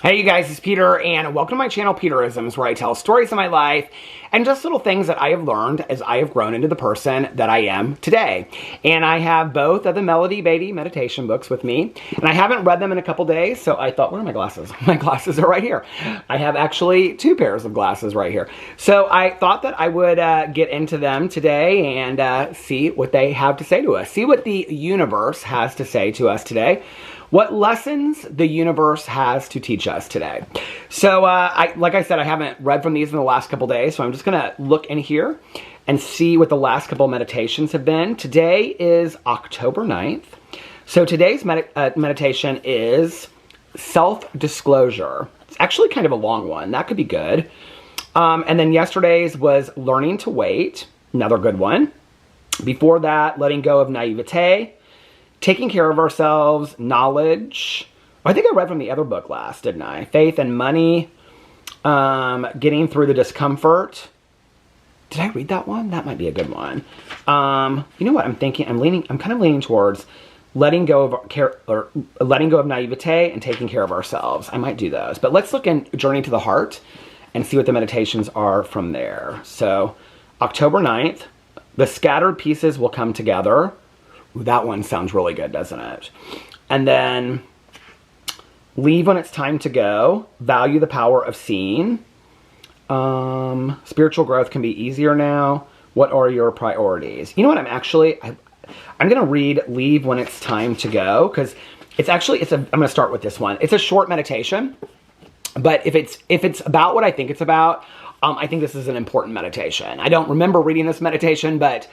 Hey you guys, it's Peter, and welcome to my channel, Peterisms, where I tell stories of my life and just little things that I have learned as I have grown into the person that I am today. And I have both of the Melody Beatty meditation books with me, and I haven't read them in a couple days, so I thought, where are my glasses? My glasses are right here. I have actually two pairs of glasses right here. So I thought that I would get into them today and see what they have to say to us. See what the universe has to say to us today. What lessons the universe has to teach us today. So, like I said, I haven't read from these in the last couple days, so I'm just going to look in here and see what the last couple meditations have been. Today is October 9th. So today's meditation is self-disclosure. It's actually kind of a long one. That could be good. And then yesterday's was learning to wait. Another good one. Before that, letting go of naivete. Taking care of ourselves, knowledge. I think I read from the other book last, didn't I? Faith and money. Getting through the discomfort. Did I read that one? That might be a good one. You know what I'm thinking? I'm kind of leaning towards letting go of naivete and taking care of ourselves. I might do those. But let's look in Journey to the Heart and see what the meditations are from there. So, October 9th, the scattered pieces will come together. Ooh, that one sounds really good, doesn't it? And then, leave when it's time to go. Value the power of seeing. Spiritual growth can be easier now. What are your priorities? You know what? I'm going to read Leave When It's Time to Go, because I'm going to start with this one. It's a short meditation, but if it's about what I think it's about, I think this is an important meditation. I don't remember reading this meditation, but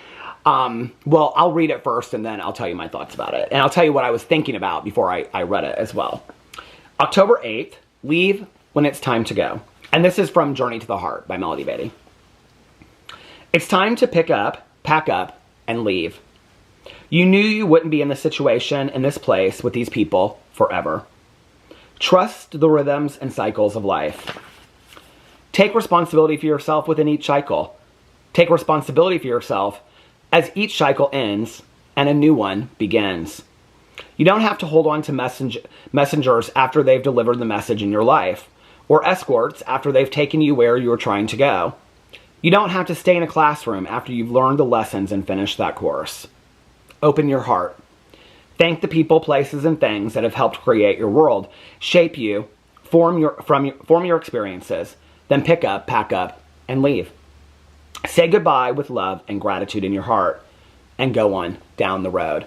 well, I'll read it first and then I'll tell you my thoughts about it. And I'll tell you what I was thinking about before I read it as well. October 8th, Leave When It's Time to Go. And this is from Journey to the Heart by Melody Beatty. It's time to pack up, and leave. You knew you wouldn't be in this situation, in this place, with these people forever. Trust the rhythms and cycles of life. Take responsibility for yourself within each cycle. Take responsibility for yourself as each cycle ends and a new one begins. You don't have to hold on to messengers after they've delivered the message in your life, or escorts after they've taken you where you are trying to go. You don't have to stay in a classroom after you've learned the lessons and finished that course. Open your heart. Thank the people, places, and things that have helped create your world, shape you, form your experiences, then pick up, pack up, and leave. Say goodbye with love and gratitude in your heart and go on down the road.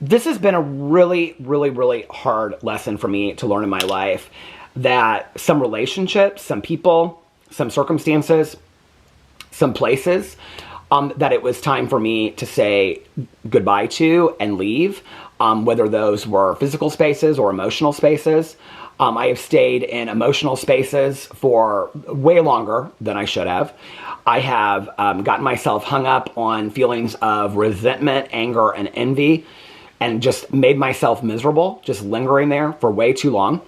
This has been a really, really, really hard lesson for me to learn in my life, that some relationships, some people, some circumstances, some places, that it was time for me to say goodbye to and leave, whether those were physical spaces or emotional spaces. I have stayed in emotional spaces for way longer than I should have. I have gotten myself hung up on feelings of resentment, anger, and envy, and just made myself miserable, just lingering there for way too long.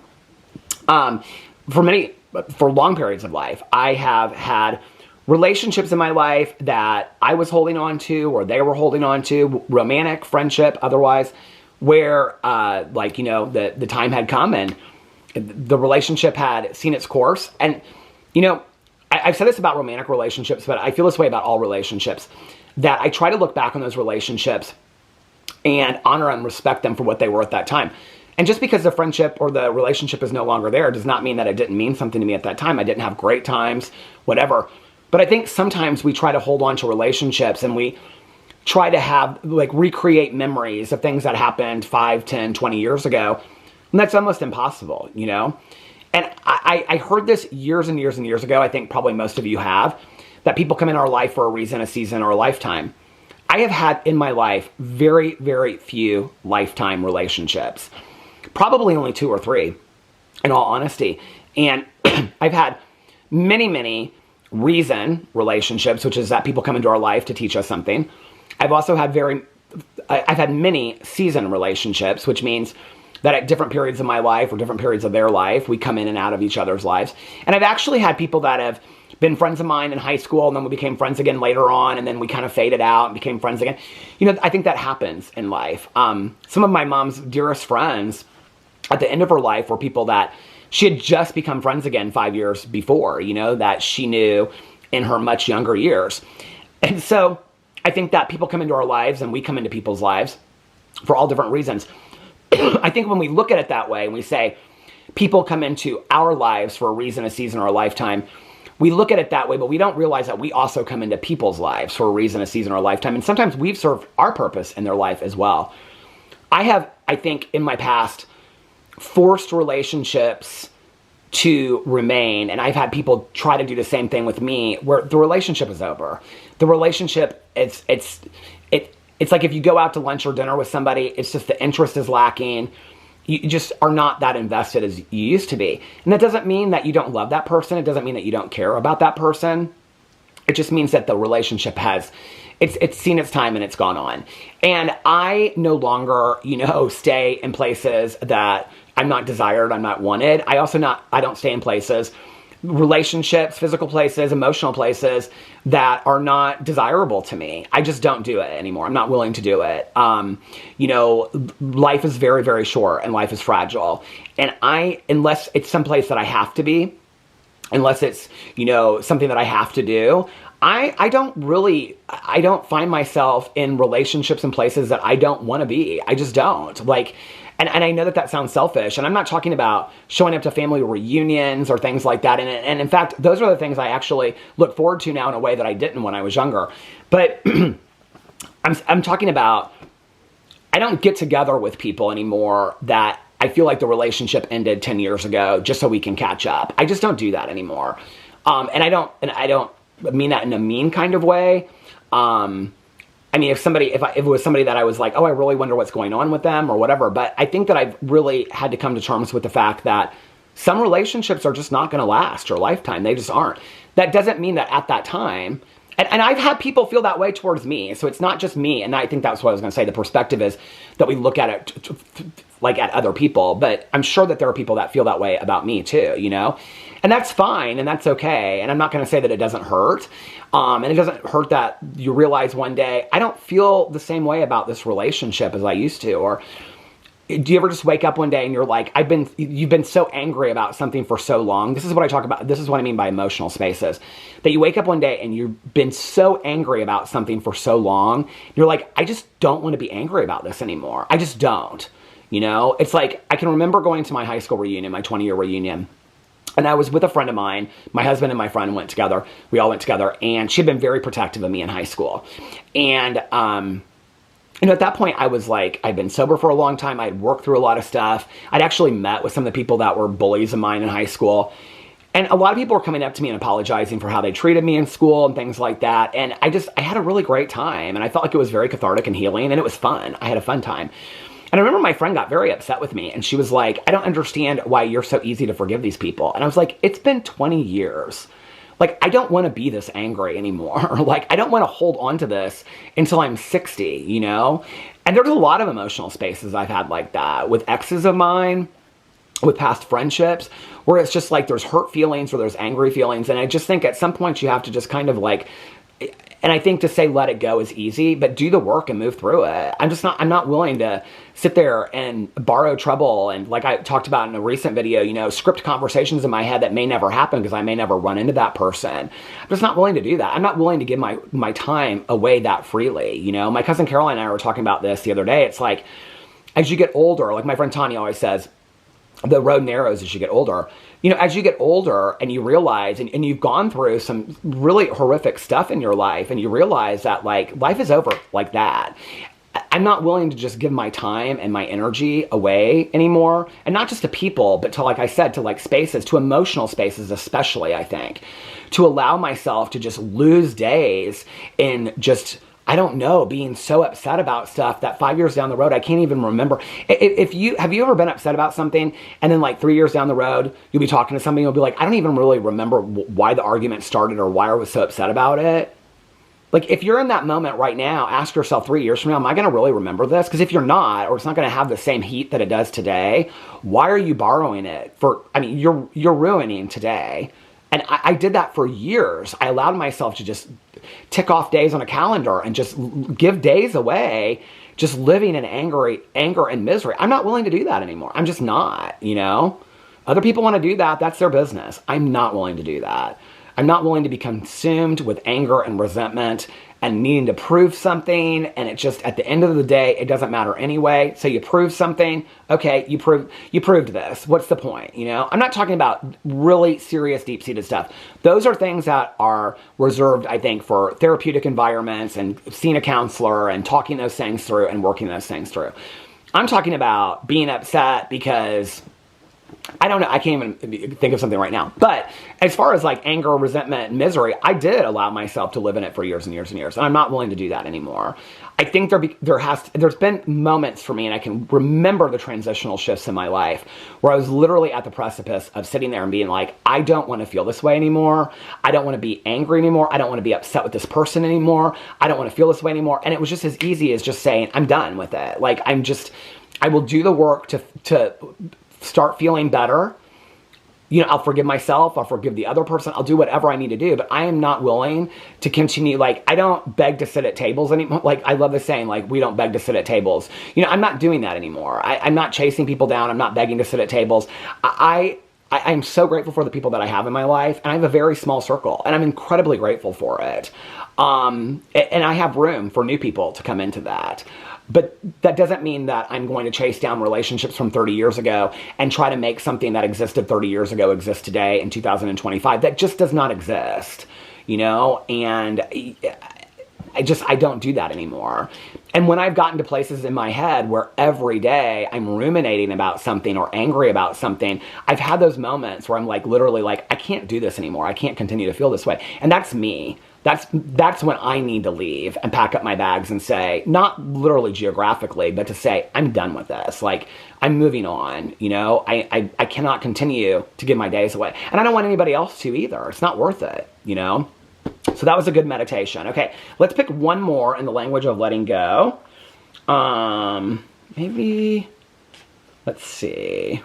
For long periods of life, I have had relationships in my life that I was holding on to, or they were holding on to, romantic, friendship, otherwise, where, the time had come and the relationship had seen its course. And, I've said this about romantic relationships, but I feel this way about all relationships, that I try to look back on those relationships and honor and respect them for what they were at that time. And just because the friendship or the relationship is no longer there does not mean that it didn't mean something to me at that time. I didn't have great times, whatever. But I think sometimes we try to hold on to relationships and we try to recreate memories of things that happened 5, 10, 20 years ago. And that's almost impossible, And I heard this years and years and years ago. I think probably most of you have, that people come in our life for a reason, a season, or a lifetime. I have had in my life very, very few lifetime relationships. Probably only 2 or 3, in all honesty. And I've had many, many reason relationships, which is that people come into our life to teach us something. I've also had I've had many season relationships, which means that at different periods of my life or different periods of their life, we come in and out of each other's lives. And I've actually had people that have been friends of mine in high school, and then we became friends again later on, and then we kind of faded out and became friends again. I think that happens in life. Some of my mom's dearest friends at the end of her life were people that she had just become friends again 5 years before, you know, that she knew in her much younger years. And so I think that people come into our lives and we come into people's lives for all different reasons. I think when we look at it that way and we say people come into our lives for a reason, a season, or a lifetime, we look at it that way, but we don't realize that we also come into people's lives for a reason, a season, or a lifetime. And sometimes we've served our purpose in their life as well. I have, I think, in my past, forced relationships to remain, and I've had people try to do the same thing with me, where the relationship is over. The relationship, it's like if you go out to lunch or dinner with somebody, it's just the interest is lacking. You just are not that invested as you used to be. And that doesn't mean that you don't love that person. It doesn't mean that you don't care about that person. It just means that the relationship has, it's seen its time and it's gone on. And I no longer, you know, stay in places that I'm not desired, I'm not wanted. I don't stay in places, relationships, physical places, emotional places that are not desirable to me. I just don't do it anymore. I'm not willing to do it. You know, life is very, very short and life is fragile. And unless it's someplace that I have to be, unless it's, you know, something that I have to do, I don't find myself in relationships and places that I don't want to be. I just don't. Like, and I know that sounds selfish, and I'm not talking about showing up to family reunions or things like that. And in fact, those are the things I actually look forward to now in a way that I didn't when I was younger. But I'm talking about, I don't get together with people anymore that I feel like the relationship ended 10 years ago just so we can catch up. I just don't do that anymore. And I don't mean that in a mean kind of way. I mean, if it was somebody that I was like, oh, I really wonder what's going on with them or whatever. But I think that I've really had to come to terms with the fact that some relationships are just not going to last your lifetime. They just aren't. That doesn't mean that at that time, and I've had people feel that way towards me. So it's not just me. And I think that's what I was going to say. The perspective is that we look at it like at other people. But I'm sure that there are people that feel that way about me too, you know? And that's fine, and that's okay. And I'm not going to say that it doesn't hurt. And it doesn't hurt that you realize one day, I don't feel the same way about this relationship as I used to. Or do you ever just wake up one day and you're like, you've been so angry about something for so long. This is what I talk about. This is what I mean by emotional spaces. That you wake up one day and you've been so angry about something for so long. You're like, I just don't want to be angry about this anymore. I just don't. You know, it's like, I can remember going to my high school reunion, my 20-year reunion. And I was with a friend of mine. My husband and my friend went together. We all went together. And she had been very protective of me in high school. And, you know, at that point, I was like, I'd been sober for a long time. I'd worked through a lot of stuff. I'd actually met with some of the people that were bullies of mine in high school. And a lot of people were coming up to me and apologizing for how they treated me in school and things like that. And I had a really great time. And I felt like it was very cathartic and healing. And it was fun. I had a fun time. And I remember my friend got very upset with me, and she was like, I don't understand why you're so easy to forgive these people. And I was like, it's been 20 years. Like, I don't want to be this angry anymore. Like, I don't want to hold on to this until I'm 60, you know? And there's a lot of emotional spaces I've had like that with exes of mine, with past friendships, where it's just like there's hurt feelings or there's angry feelings. And I just think at some point you have to just kind of like, and I think to say let it go is easy, but do the work and move through it. I'm not willing to sit there and borrow trouble. And like I talked about in a recent video, you know, script conversations in my head that may never happen because I may never run into that person. I'm just not willing to do that. I'm not willing to give my time away that freely. You know, my cousin Caroline and I were talking about this the other day. It's like, as you get older, like my friend Tanya always says, the road narrows as you get older. You know, as you get older and you realize, and you've gone through some really horrific stuff in your life, and you realize that, like, life is over like that. I'm not willing to just give my time and my energy away anymore. And not just to people, but to, like I said, to like spaces, to emotional spaces especially, I think. To allow myself to just lose days in just, I don't know, being so upset about stuff that 5 years down the road, I can't even remember. Have you ever been upset about something and then like 3 years down the road, you'll be talking to somebody and you'll be like, I don't even really remember why the argument started or why I was so upset about it. Like, if you're in that moment right now, ask yourself 3 years from now, am I going to really remember this? Because if you're not, or it's not going to have the same heat that it does today, why are you borrowing it for, I mean, you're ruining today. And I did that for years. I allowed myself to just tick off days on a calendar and just give days away, just living in anger and misery. I'm not willing to do that anymore. I'm just not, you know? Other people want to do that. That's their business. I'm not willing to do that. I'm not willing to be consumed with anger and resentment and needing to prove something. And it just, at the end of the day, it doesn't matter anyway. So you prove something. Okay, you proved this. What's the point? You know, I'm not talking about really serious, deep-seated stuff. Those are things that are reserved, I think, for therapeutic environments and seeing a counselor and talking those things through and working those things through. I'm talking about being upset because, I don't know, I can't even think of something right now. But as far as like anger, resentment, and misery, I did allow myself to live in it for years and years and years. And I'm not willing to do that anymore. I think there's been moments for me, and I can remember the transitional shifts in my life where I was literally at the precipice of sitting there and being like, I don't want to feel this way anymore. I don't want to be angry anymore. I don't want to be upset with this person anymore. I don't want to feel this way anymore. And it was just as easy as just saying, I'm done with it. Like, I will do the work to start feeling better. You know, I'll forgive myself. I'll forgive the other person. I'll do whatever I need to do, but I am not willing to continue. Like, I don't beg to sit at tables anymore. Like, I love the saying, like, we don't beg to sit at tables. You know, I'm not doing that anymore. I'm not chasing people down. I'm not begging to sit at tables. I'm so grateful for the people that I have in my life, and I have a very small circle, and I'm incredibly grateful for it. And I have room for new people to come into that. But that doesn't mean that I'm going to chase down relationships from 30 years ago and try to make something that existed 30 years ago exist today in 2025. That just does not exist, you know? And I don't do that anymore. And when I've gotten to places in my head where every day I'm ruminating about something or angry about something, I've had those moments where I'm like, literally like, I can't do this anymore. I can't continue to feel this way. And that's me. That's when I need to leave and pack up my bags and say, not literally geographically, but to say, I'm done with this. Like, I'm moving on, you know? I cannot continue to give my days away. And I don't want anybody else to either. It's not worth it, you know? So that was a good meditation. Okay, let's pick one more in the language of letting go. Maybe, let's see.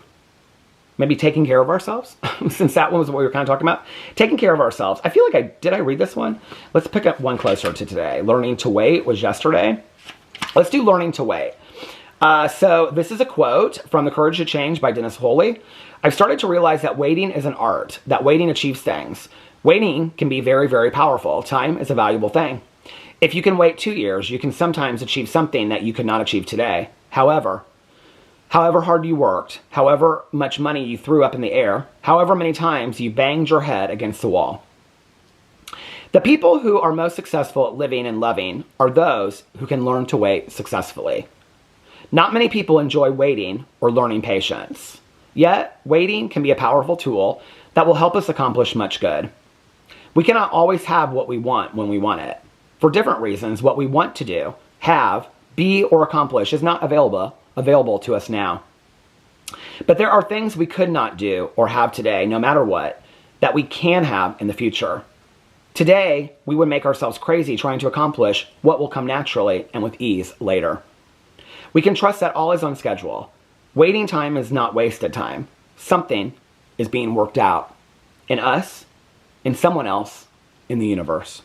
Maybe taking care of ourselves, since that one was what we were kind of talking about. Taking care of ourselves. I feel like did I read this one? Let's pick up one closer to today. Learning to wait was yesterday. Let's do learning to wait. So this is a quote from The Courage to Change by Dennis Wholey. I've started to realize that waiting is an art, that waiting achieves things. Waiting can be very, very powerful. Time is a valuable thing. If you can wait 2 years, you can sometimes achieve something that you could not achieve today. However hard you worked, however much money you threw up in the air, however many times you banged your head against the wall. The people who are most successful at living and loving are those who can learn to wait successfully. Not many people enjoy waiting or learning patience. Yet, waiting can be a powerful tool that will help us accomplish much good. We cannot always have what we want when we want it. For different reasons, what we want to do, have, be, or accomplish is not available to us now. But there are things we could not do or have today, no matter what, that we can have in the future. Today, we would make ourselves crazy trying to accomplish what will come naturally and with ease later. We can trust that all is on schedule. Waiting time is not wasted time. Something is being worked out in us, in someone else, in the universe.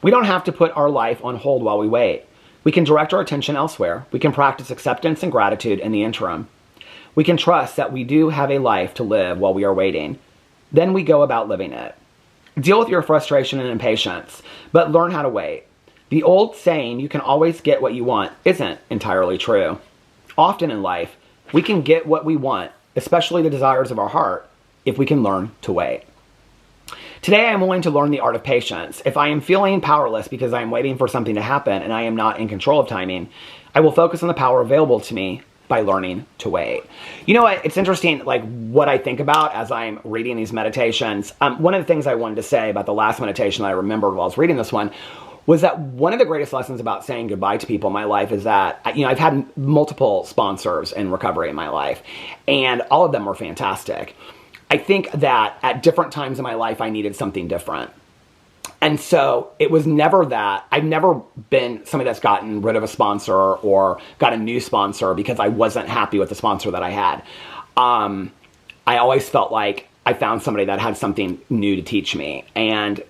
We don't have to put our life on hold while we wait. We can direct our attention elsewhere. We can practice acceptance and gratitude in the interim. We can trust that we do have a life to live while we are waiting. Then we go about living it. Deal with your frustration and impatience, but learn how to wait. The old saying, you can always get what you want, isn't entirely true. Often in life, we can get what we want, especially the desires of our heart, if we can learn to wait. Today, I am willing to learn the art of patience. If I am feeling powerless because I am waiting for something to happen and I am not in control of timing, I will focus on the power available to me by learning to wait. You know what? It's interesting, like, what I think about as I'm reading these meditations. One of the things I wanted to say about the last meditation that I remembered while I was reading this one was that one of the greatest lessons about saying goodbye to people in my life is that, you know, I've had multiple sponsors in recovery in my life, and all of them were fantastic. I think that at different times in my life, I needed something different. And so it was never that. I've never been somebody that's gotten rid of a sponsor or got a new sponsor because I wasn't happy with the sponsor that I had. I always felt like I found somebody that had something new to teach me. And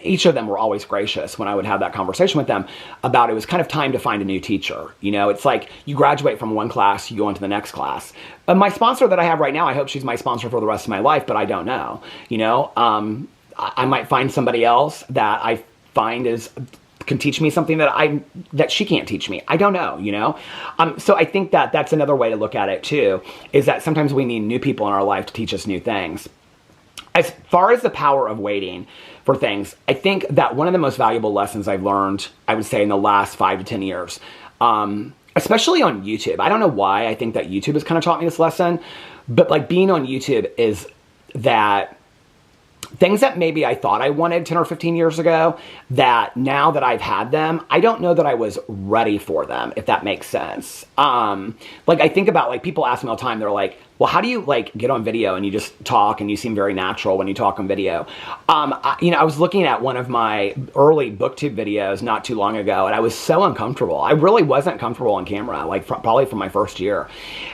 each of them were always gracious when I would have that conversation with them about it was kind of time to find a new teacher. You know, it's like you graduate from one class, you go into the next class. My sponsor that I have right now, I hope she's my sponsor for the rest of my life, but I don't know. You know, I might find somebody else that I find can teach me something that she can't teach me. I don't know, you know? So I think that that's another way to look at it too, is that sometimes we need new people in our life to teach us new things. As far as the power of waiting for things, I think that one of the most valuable lessons I've learned, I would say in the last 5 to 10 years, especially on YouTube. I don't know why I think that YouTube has kind of taught me this lesson, but like being on YouTube is that things that maybe I thought I wanted 10 or 15 years ago, that now that I've had them, I don't know that I was ready for them, if that makes sense. Like I think about, like, people ask me all the time, they're like, well, how do you like get on video and you just talk and you seem very natural when you talk on video? I was looking at one of my early booktube videos not too long ago, and I was so uncomfortable. I really wasn't comfortable on camera, like probably from my first year.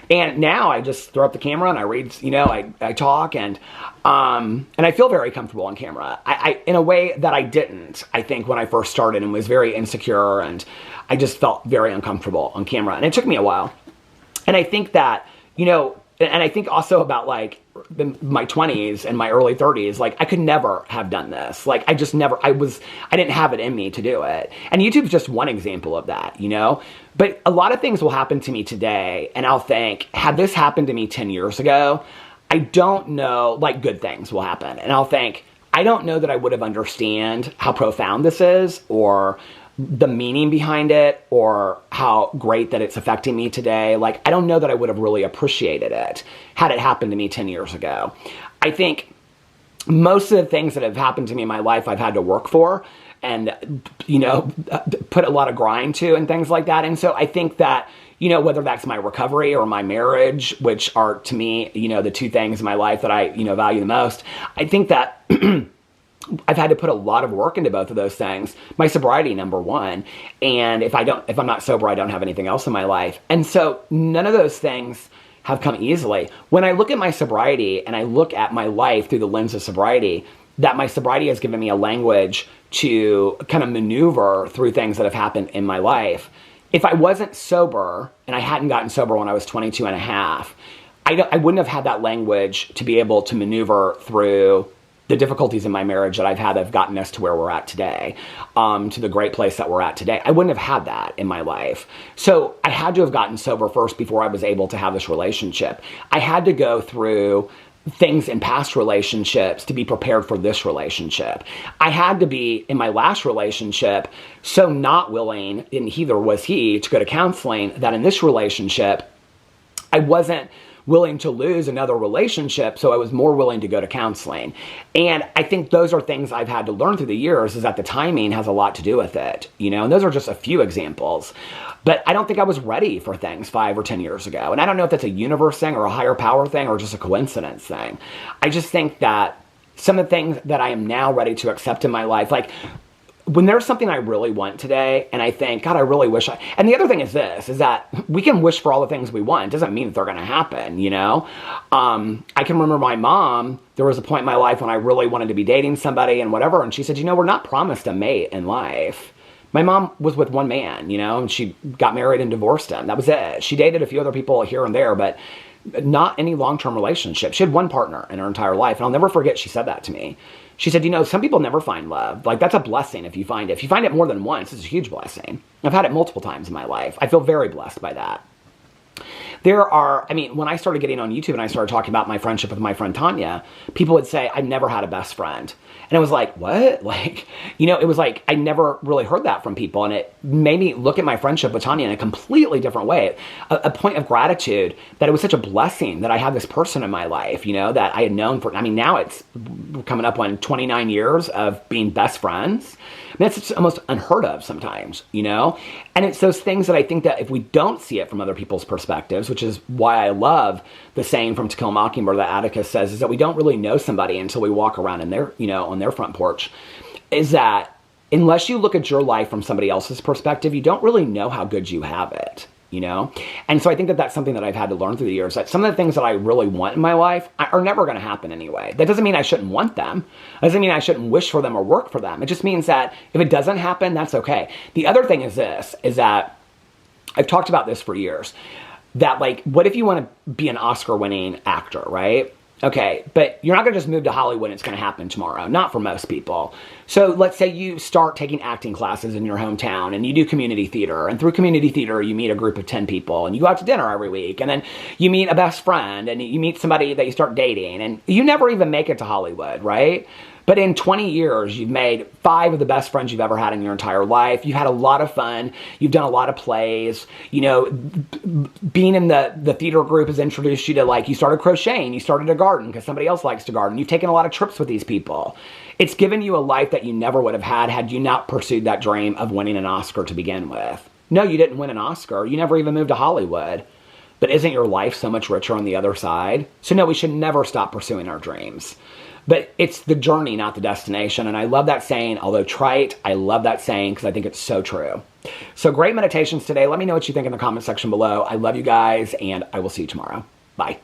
And now I just throw up the camera and I read, I talk and I feel very comfortable on camera. I in a way that I didn't, I think, when I first started, and was very insecure, and I just felt very uncomfortable on camera. And it took me a while. And I think that, and I think also about like my 20s and my early 30s, like I could never have done this. Like I didn't have it in me to do it. And YouTube's just one example of that, But a lot of things will happen to me today, and I'll think, had this happened to me 10 years ago, I don't know, like good things will happen. And I'll think, I don't know that I would have understand how profound this is, or the meaning behind it, or how great that it's affecting me today. Like, I don't know that I would have really appreciated it had it happened to me 10 years ago. I think most of the things that have happened to me in my life, I've had to work for and, put a lot of grind to and things like that. And so I think that, whether that's my recovery or my marriage, which are to me, the two things in my life that I, value the most, I think that I've had to put a lot of work into both of those things. My sobriety, number one. And if I'm not sober, I don't have anything else in my life. And so none of those things have come easily. When I look at my sobriety and I look at my life through the lens of sobriety, that my sobriety has given me a language to kind of maneuver through things that have happened in my life. If I wasn't sober, and I hadn't gotten sober when I was 22 and a half, I wouldn't have had that language to be able to maneuver through the difficulties in my marriage that I've had that have gotten us to where we're at today, to the great place that we're at today. I wouldn't have had that in my life. So I had to have gotten sober first before I was able to have this relationship. I had to go through things in past relationships to be prepared for this relationship. I had to be, in my last relationship, so not willing, and neither was he, to go to counseling, that in this relationship, I wasn't willing to lose another relationship, so I was more willing to go to counseling. And I think those are things I've had to learn through the years, is that the timing has a lot to do with it, and those are just a few examples. But I don't think I was ready for things 5 or 10 years ago. And I don't know if that's a universe thing or a higher power thing or just a coincidence thing. I just think that some of the things that I am now ready to accept in my life, like when there's something I really want today, and I think, God, I really wish and the other thing is this, is that we can wish for all the things we want. It doesn't mean that they're going to happen, I can remember my mom, there was a point in my life when I really wanted to be dating somebody and whatever, and she said, we're not promised a mate in life. My mom was with one man, and she got married and divorced him. That was it. She dated a few other people here and there, but not any long-term relationship. She had one partner in her entire life, and I'll never forget she said that to me. She said, some people never find love. Like, that's a blessing if you find it. If you find it more than once, it's a huge blessing. I've had it multiple times in my life. I feel very blessed by that. When I started getting on YouTube and I started talking about my friendship with my friend Tanya, people would say, I've never had a best friend. And it was like, what? Like, it was like, I never really heard that from people. And it made me look at my friendship with Tanya in a completely different way. A point of gratitude that it was such a blessing that I had this person in my life, that I had known for, now it's coming up on 29 years of being best friends. It's almost unheard of sometimes, And it's those things that I think that if we don't see it from other people's perspectives, which is why I love the saying from To Kill a Mockingbird that Atticus says, is that we don't really know somebody until we walk around in their, on their front porch, is that unless you look at your life from somebody else's perspective, you don't really know how good you have it. you know? And so I think that that's something that I've had to learn through the years, that some of the things that I really want in my life are never going to happen anyway. That doesn't mean I shouldn't want them. That doesn't mean I shouldn't wish for them or work for them. It just means that if it doesn't happen, that's okay. The other thing is this, is that I've talked about this for years, that like, what if you want to be an Oscar-winning actor, right? Okay, but you're not going to just move to Hollywood and it's going to happen tomorrow. Not for most people. So let's say you start taking acting classes in your hometown and you do community theater. And through community theater, you meet a group of 10 people and you go out to dinner every week. And then you meet a best friend and you meet somebody that you start dating. And you never even make it to Hollywood, right? But in 20 years, you've made 5 of the best friends you've ever had in your entire life. You've had a lot of fun. You've done a lot of plays. You know, being in the theater group has introduced you to, like, you started crocheting. You started a garden because somebody else likes to garden. You've taken a lot of trips with these people. It's given you a life that you never would have had you not pursued that dream of winning an Oscar to begin with. No, you didn't win an Oscar. You never even moved to Hollywood. But isn't your life so much richer on the other side? So no, we should never stop pursuing our dreams. But it's the journey, not the destination. And I love that saying, although trite, I love that saying because I think it's so true. So great meditations today. Let me know what you think in the comment section below. I love you guys, and I will see you tomorrow. Bye.